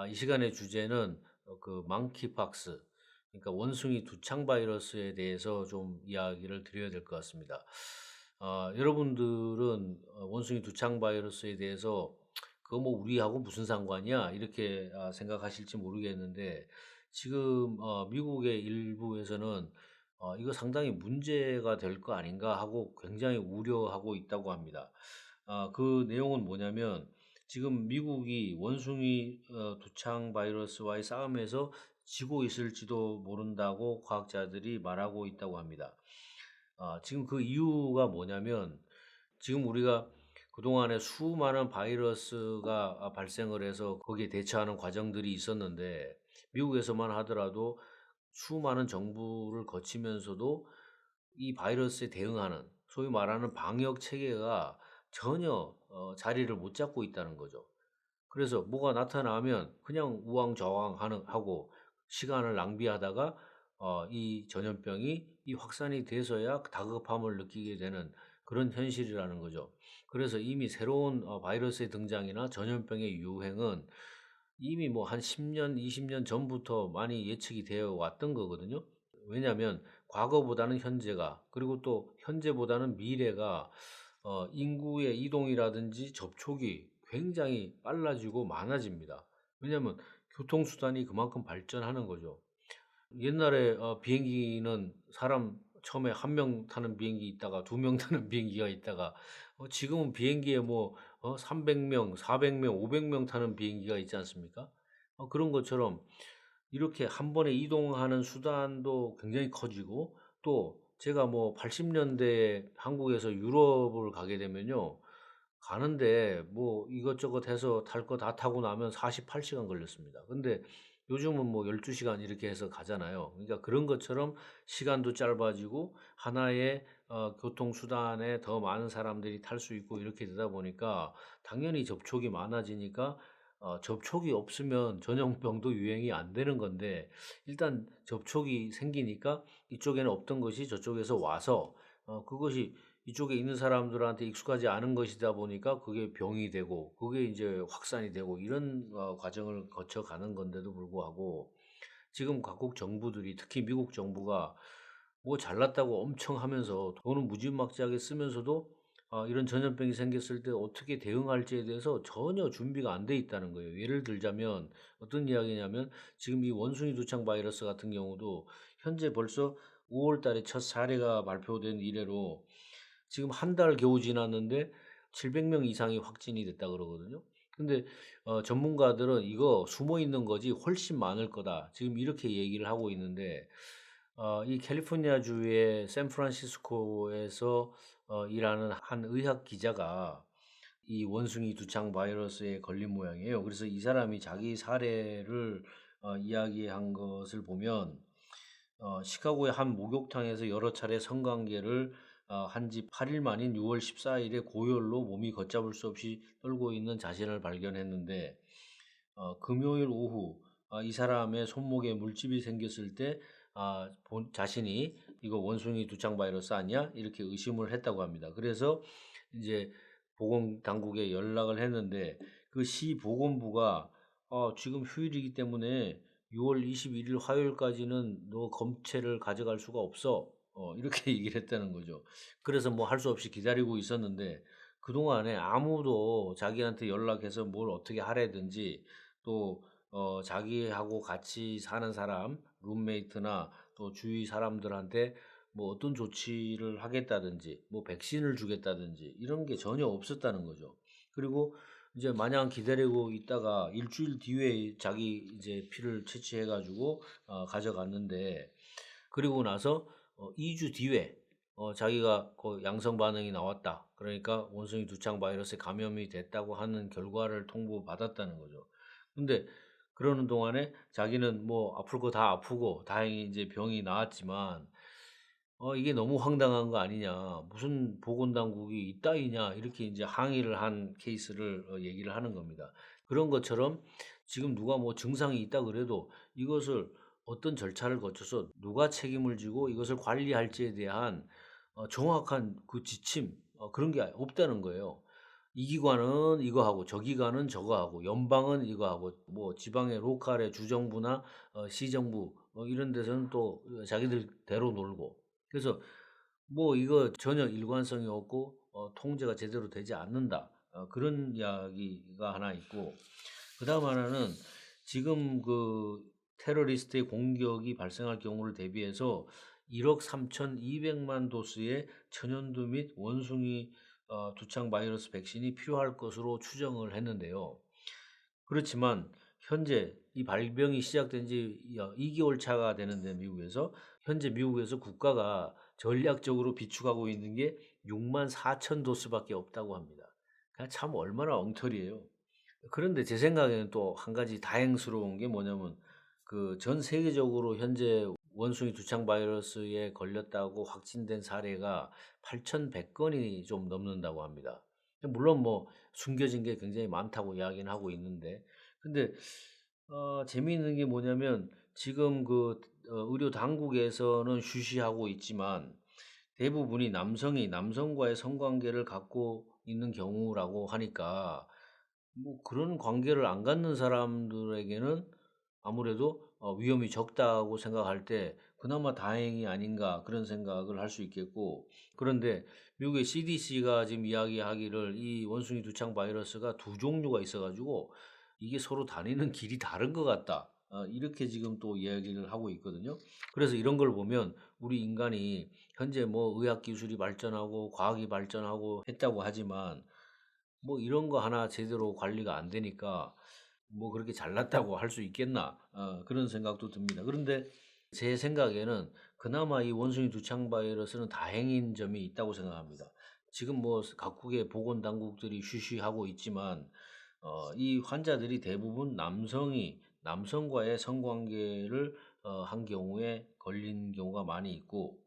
이 시간의 주제는 그 망키팍스, 그러니까 원숭이 두창 바이러스에 대해서 좀 이야기를 드려야 될 것 같습니다. 여러분들은 원숭이 두창 바이러스에 대해서 그거 뭐 우리하고 무슨 상관이야? 이렇게 생각하실지 모르겠는데, 지금 미국의 일부에서는 이거 상당히 문제가 될 거 아닌가 하고 굉장히 우려하고 있다고 합니다. 그 내용은 뭐냐면, 지금 미국이 원숭이 두창 바이러스와의 싸움에서 지고 있을지도 모른다고 과학자들이 말하고 있다고 합니다. 지금 그 이유가 뭐냐면, 지금 우리가 그동안에 수많은 바이러스가 발생을 해서 거기에 대처하는 과정들이 있었는데, 미국에서만 하더라도 수많은 정부를 거치면서도 이 바이러스에 대응하는 소위 말하는 방역 체계가 전혀 자리를 못 잡고 있다는 거죠. 그래서 뭐가 나타나면 그냥 우왕좌왕하는 하고 시간을 낭비하다가 이 전염병이 이 확산이 돼서야 다급함을 느끼게 되는 그런 현실이라는 거죠. 그래서 이미 새로운 바이러스의 등장이나 전염병의 유행은 이미 뭐 한 10 년, 20년 전부터 많이 예측이 되어 왔던 거거든요. 왜냐하면 과거보다는 현재가, 그리고 또 현재보다는 미래가 인구의 이동이라든지 접촉이 굉장히 빨라지고 많아집니다. 왜냐하면 교통수단이 그만큼 발전하는 거죠. 옛날에 비행기는 사람 처음에 한 명 타는 비행기 있다가 두 명 타는 비행기가 있다가 지금은 비행기에 뭐 300 명, 400 명, 500명 타는 비행기가 있지 않습니까? 그런 것처럼 이렇게 한 번에 이동하는 수단도 굉장히 커지고, 또 제가 뭐 80 년대에 한국에서 유럽을 가게 되면요. 가는데 뭐 이것저것 해서 탈 거 다 타고 나면 48 시간 걸렸습니다. 근데 요즘은 뭐 12 시간 이렇게 해서 가잖아요. 그러니까 그런 것처럼 시간도 짧아지고 하나의 교통수단에 더 많은 사람들이 탈 수 있고 이렇게 되다 보니까 당연히 접촉이 많아지니까 접촉이 없으면 전염병도 유행이 안 되는 건데, 일단 접촉이 생기니까 이쪽에는 없던 것이 저쪽에서 와서 그것이 이쪽에 있는 사람들한테 익숙하지 않은 것이다 보니까 그게 병이 되고 그게 이제 확산이 되고 이런 과정을 거쳐가는 건데도 불구하고, 지금 각국 정부들이 특히 미국 정부가 뭐 잘났다고 엄청 하면서 돈은 무지막지하게 쓰면서도 이런 전염병이 생겼을 때 어떻게 대응할지에 대해서 전혀 준비가 안 돼 있다는 거예요. 예를 들자면 어떤 이야기냐면, 지금 이 원숭이 두창 바이러스 같은 경우도 현재 벌써 5월 달에 첫 사례가 발표된 이래로 지금 한 달 겨우 지났는데 700명 이상이 확진이 됐다 그러거든요. 근데 전문가들은 "이거 숨어 있는 거지 훨씬 많을 거다." 지금 이렇게 얘기를 하고 있는데, 이 캘리포니아주의 샌프란시스코에서 일하는 한 의학 기자가 이 원숭이 두창 바이러스에 걸린 모양이에요. 그래서 이 사람이 자기 사례를 이야기한 것을 보면, 시카고의 한 목욕탕에서 여러 차례 성관계를 한 지 8일 만인 6월 14 일에 고열로 몸이 걷잡을 수 없이 떨고 있는 자신을 발견했는데, 금요일 오후 이 사람의 손목에 물집이 생겼을 때 자신이 "이거 원숭이 두창 바이러스 아니야?" 이렇게 의심을 했다고 합니다. 그래서 이제 보건 당국에 연락을 했는데, 그 시 보건부가 지금 휴일이기 때문에 6월 21일 화요일까지는 너 검체를 가져갈 수가 없어." 이렇게 얘기를 했다는 거죠. 그래서 뭐 할 수 없이 기다리고 있었는데, 그동안에 아무도 자기한테 연락해서 뭘 어떻게 하라든지, 또 자기하고 같이 사는 사람, 룸메이트나 또 주위 사람들한테 뭐 어떤 조치를 하겠다든지 뭐 백신을 주겠다든지 이런 게 전혀 없었다는 거죠. 그리고 이제 마냥 기다리고 있다가 일 주일 뒤에 자기 이제 피를 채취해 가지고 가져갔는데, 그리고 나서 2주 뒤에 자기가 양성 반응이 나왔다, 그러니까 원숭이 두창 바이러스에 감염이 됐다고 하는 결과를 통보받았다는 거죠. 근데 그러는 동안에 자기는 뭐 아플 거 다 아프고 다행히 이제 병이 나았지만, 이게 너무 황당한 거 아니냐. 무슨 보건당국이 이따위냐. 이렇게 이제 항의를 한 케이스를 얘기를 하는 겁니다. 그런 것처럼 지금 누가 뭐 증상이 있다 그래도 이것을 어떤 절차를 거쳐서 누가 책임을 지고 이것을 관리할지에 대한 정확한 그 지침, 그런 게 없다는 거예요. 이 기관은 이거 하고 저 기관은 저거 하고 연방은 이거 하고 뭐 지방의 로컬의 주정부나 시정부 이런 데서는 또 자기들대로 놀고. 그래서 뭐 이거 전혀 일관성이 없고 통제가 제대로 되지 않는다. 그런 이야기가 하나 있고, 그다음 하나는 지금 그 테러리스트의 공격이 발생할 경우를 대비해서 1억 3,200만 도스의 천연두 및 원숭이 두창 바이러스 백신이 필요할 것으로 추정을 했는데요. 그렇지만 현재 이 발병이 시작된 지 2개월 차가 되는데 미국에서, 현재 미국에서 국가가 전략적으로 비축하고 있는 게 6만 4천 도스밖에 없다고 합니다. 그냥 참 얼마나 엉터리예요. 그런데 제 생각에는 또 한 가지 다행스러운 게 뭐냐면, 그 전 세계적으로 현재 원숭이 두창 바이러스에 걸렸다고 확진된 사례가 8,100건이 좀 넘는다고 합니다. 물론 뭐 숨겨진 게 굉장히 많다고 이야기는 하고 있는데, 근데 재미있는 게 뭐냐면 지금 그 의료 당국에서는 쉬쉬하고 있지만 대부분이 남성이 남성과의 성관계를 갖고 있는 경우라고 하니까, 뭐 그런 관계를 안 갖는 사람들에게는 아무래도 위험이 적다고 생각할 때 그나마 다행이 아닌가, 그런 생각을 할 수 있겠고. 그런데 미국의 CDC가 지금 이야기하기를 이 원숭이 두창 바이러스가 두 종류가 있어 가지고 이게 서로 다니는 길이 다른 것 같다. 이렇게 지금 또 이야기를 하고 있거든요. 그래서 이런 걸 보면 우리 인간이 현재 뭐 의학 기술이 발전하고 과학이 발전하고 했다고 하지만 뭐 이런 거 하나 제대로 관리가 안 되니까 뭐 그렇게 잘났다고 할 수 있겠나, 그런 생각도 듭니다. 그런데 제 생각에는 그나마 이 원숭이 두창 바이러스는 다행인 점이 있다고 생각합니다. 지금 뭐 각국의 보건 당국들이 쉬쉬하고 있지만 이 환자들이 대부분 남성이 남성과의 성관계를 한 경우에 걸린 경우가 많이 있고,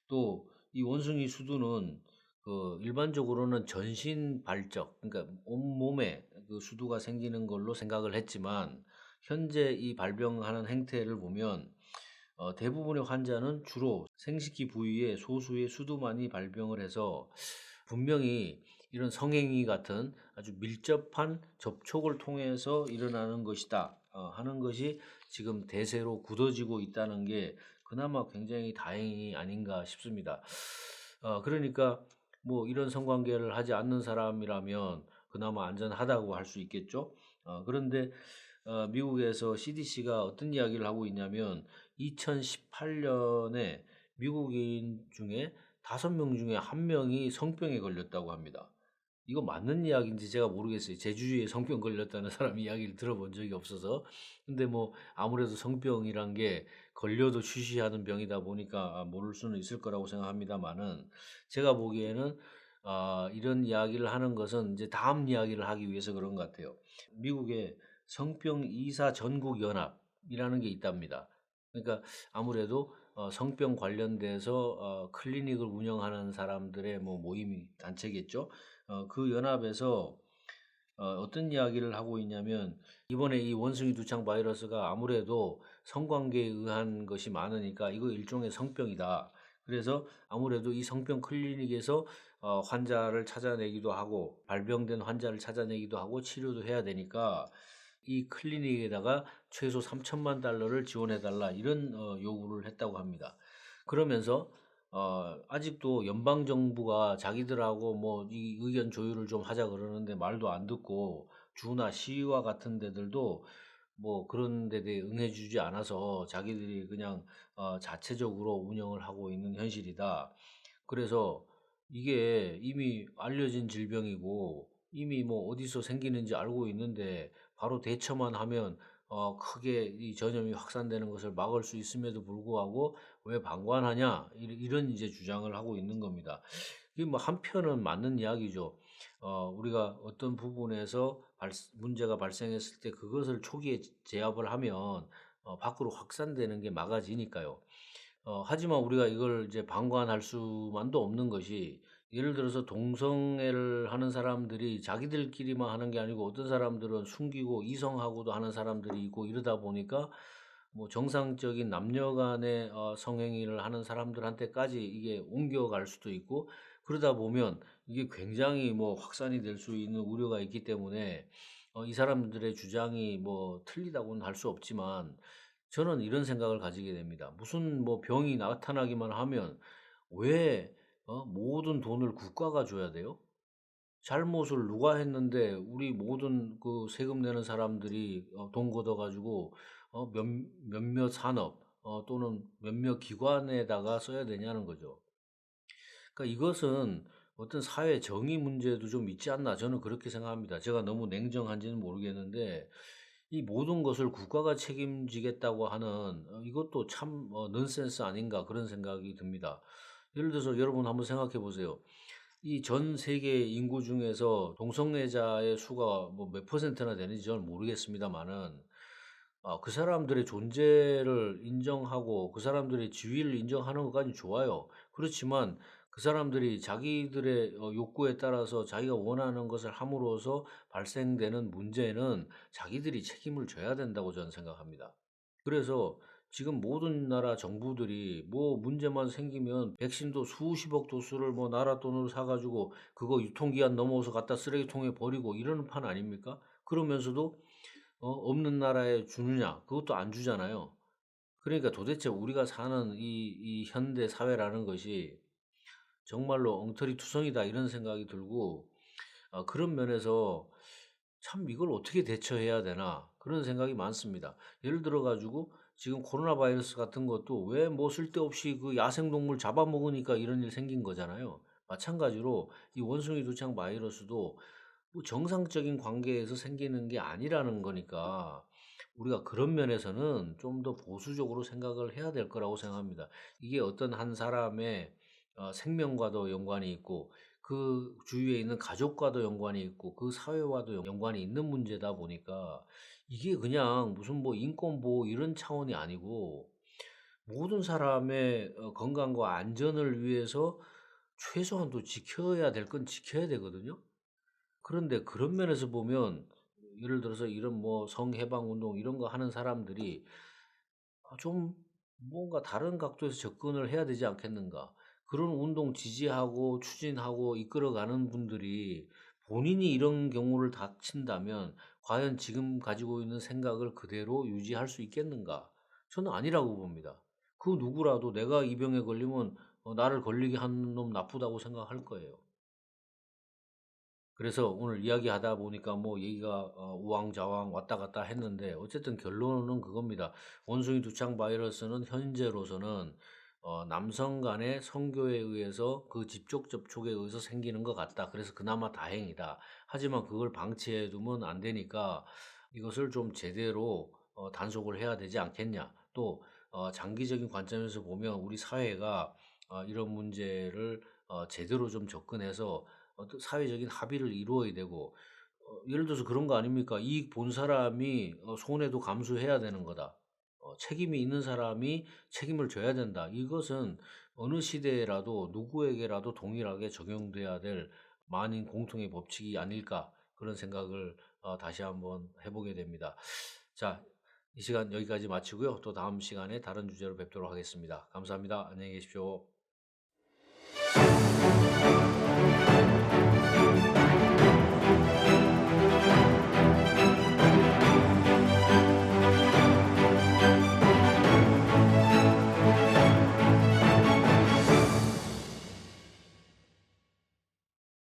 또 이 원숭이 수두는 그 일반적으로는 전신 발적, 그러니까 온몸에 그 수두가 생기는 걸로 생각을 했지만 현재 이 발병하는 행태를 보면 대부분의 환자는 주로 생식기 부위에 소수의 수두만이 발병을 해서 분명히 이런 성행위 같은 아주 밀접한 접촉을 통해서 일어나는 것이다 하는 것이 지금 대세로 굳어지고 있다는 게 그나마 굉장히 다행이 아닌가 싶습니다. 그러니까 뭐 이런 성관계를 하지 않는 사람이라면 그나마 안전하다고 할 수 있겠죠. 그런데 미국에서 CDC가 어떤 이야기를 하고 있냐면 2018년에 미국인 중에 5명 중에 1명이 성병에 걸렸다고 합니다. 이거 맞는 이야기인지 제가 모르겠어요. 제주주에 성병 걸렸다는 사람 이야기를 들어본 적이 없어서. 근데 뭐 아무래도 성병이란 게 걸려도 쉬쉬하는 병이다 보니까 모를 수는 있을 거라고 생각합니다만은, 제가 보기에는 이런 이야기를 하는 것은 이제 다음 이야기를 하기 위해서 그런 것 같아요. 미국의 성병 이사 전국 연합이라는 게 있답니다. 그러니까 아무래도 성병 관련돼서 클리닉을 운영하는 사람들의 뭐 모임 단체겠죠. 그 연합에서 어떤 이야기를 하고 있냐면, 이번에 이 원숭이 두창 바이러스가 아무래도 성관계에 의한 것이 많으니까 이거 일종의 성병이다. 그래서 아무래도 이 성병 클리닉에서 환자를 찾아내기도 하고 발병된 환자를 찾아내기도 하고 치료도 해야 되니까 이 클리닉에다가 최소 3천만 달러를 지원해 달라, 이런 요구를 했다고 합니다. 그러면서 아직도 연방 정부가 자기들하고 뭐 이 의견 조율을 좀 하자 그러는데 말도 안 듣고, 주나 시와 같은 데들도 뭐 그런 데 대해 응해 주지 않아서 자기들이 그냥 자체적으로 운영을 하고 있는 현실이다. 그래서 이게 이미 알려진 질병이고 이미 뭐 어디서 생기는지 알고 있는데 바로 대처만 하면 크게 이 전염이 확산되는 것을 막을 수 있음에도 불구하고 왜 방관하냐, 이런 이제 주장을 하고 있는 겁니다. 이게 뭐 한편은 맞는 이야기죠. 우리가 어떤 부분에서 문제가 발생했을 때 그것을 초기에 제압을 하면 밖으로 확산되는 게 막아지니까요. 하지만 우리가 이걸 이제 방관할 수만도 없는 것이, 예를 들어서 동성애를 하는 사람들이 자기들끼리만 하는 게 아니고 어떤 사람들은 숨기고 이성하고도 하는 사람들이 있고, 이러다 보니까 뭐 정상적인 남녀 간의 성행위를 하는 사람들한테까지 이게 옮겨갈 수도 있고, 그러다 보면 이게 굉장히 뭐 확산이 될 수 있는 우려가 있기 때문에 이 사람들의 주장이 뭐 틀리다고는 할 수 없지만 저는 이런 생각을 가지게 됩니다. 무슨 뭐 병이 나타나기만 하면 왜 모든 돈을 국가가 줘야 돼요? 잘못을 누가 했는데 우리 모든 그 세금 내는 사람들이 돈 걷어 가지고 몇몇 산업 또는 몇몇 기관에다가 써야 되냐는 거죠. 그러니까 이것은 어떤 사회 정의 문제도 좀 있지 않나 저는 그렇게 생각합니다. 제가 너무 냉정한지는 모르겠는데 이 모든 것을 국가가 책임지겠다고 하는 이것도 참 '넌센스 아닌가.' 그런 생각이 듭니다. 예를 들어서 여러분 한번 생각해 보세요. 이 전 세계 인구 중에서 동성애자의 수가 뭐 몇 퍼센트나 되는지 저는 모르겠습니다마는 그 사람들의 존재를 인정하고 그 사람들의 지위를 인정하는 것까지는 좋아요. 그렇지만 그 사람들이 자기들의 욕구에 따라서 자기가 원하는 것을 함으로써 발생되는 문제는 자기들이 책임을 져야 된다고 저는 생각합니다. 그래서 지금 모든 나라 정부들이 뭐 문제만 생기면 백신도 수십억 도수를 뭐 나라 돈으로 사 가지고 그거 유통기한 넘어서 갖다 쓰레기통에 버리고 이러는 판 아닙니까? 그러면서도 없는 나라에 주느냐? 그것도 안 주잖아요. 그러니까 도대체 우리가 사는 이 현대 사회라는 것이 정말로 '엉터리투성이다.' 이런 생각이 들고 그런 면에서 '참 이걸 어떻게 대처해야 되나.' 그런 생각이 많습니다. 예를 들어 가지고 지금 코로나 바이러스 같은 것도 왜 뭐 쓸데없이 그 야생동물 잡아먹으니까 이런 일 생긴 거잖아요. 마찬가지로 이 원숭이 두창 바이러스도 뭐 정상적인 관계에서 생기는 게 아니라는 거니까 우리가 그런 면에서는 좀 더 보수적으로 생각을 해야 될 거라고 생각합니다. 이게 어떤 한 사람의 생명과도 연관이 있고 그 주위에 있는 가족과도 연관이 있고 그 사회와도 연관이 있는 문제다 보니까 이게 그냥 무슨 뭐 인권 보호 이런 차원이 아니고 모든 사람의 건강과 안전을 위해서 최소한도 지켜야 될 건 지켜야 되거든요. 그런데 그런 면에서 보면 예를 들어서 이런 뭐 성해방 운동 이런 거 하는 사람들이 좀 뭔가 다른 각도에서 접근을 해야 되지 않겠는가. 그런 운동 지지하고 추진하고 이끌어가는 분들이 본인이 이런 경우를 닥친다면 과연 지금 가지고 있는 생각을 그대로 유지할 수 있겠는가? 저는 아니라고 봅니다. 그 누구라도 내가 이 병에 걸리면 나를 걸리게 하는 놈 나쁘다고 생각할 거예요. 그래서 오늘 이야기하다 보니까 뭐 얘기가 우왕좌왕 왔다 갔다 했는데 어쨌든 결론은 그겁니다. 원숭이 두창 바이러스는 현재로서는 남성 간의 성교에 의해서 그 집족 접촉에 의해서 생기는 것 같다. 그래서 그나마 다행이다. 하지만 그걸 방치해 두면 안 되니까 이것을 좀 제대로 단속을 해야 되지 않겠냐. 또 장기적인 관점에서 보면 우리 사회가 이런 문제를 제대로 좀 접근해서 어떤 사회적인 합의를 이루어야 되고 예를 들어서 그런 거 아닙니까? 이익 본 사람이 손해도 감수해야 되는 거다. 책임이 있는 사람이 책임을 져야 된다. 이것은 어느 시대에라도 누구에게라도 동일하게 적용돼야 될 만인 공통의 법칙이 아닐까 그런 생각을 다시 한번 해 보게 됩니다. 자, 이 시간 여기까지 마치고요. 또 다음 시간에 다른 주제로 뵙도록 하겠습니다. 감사합니다. 안녕히 계십시오.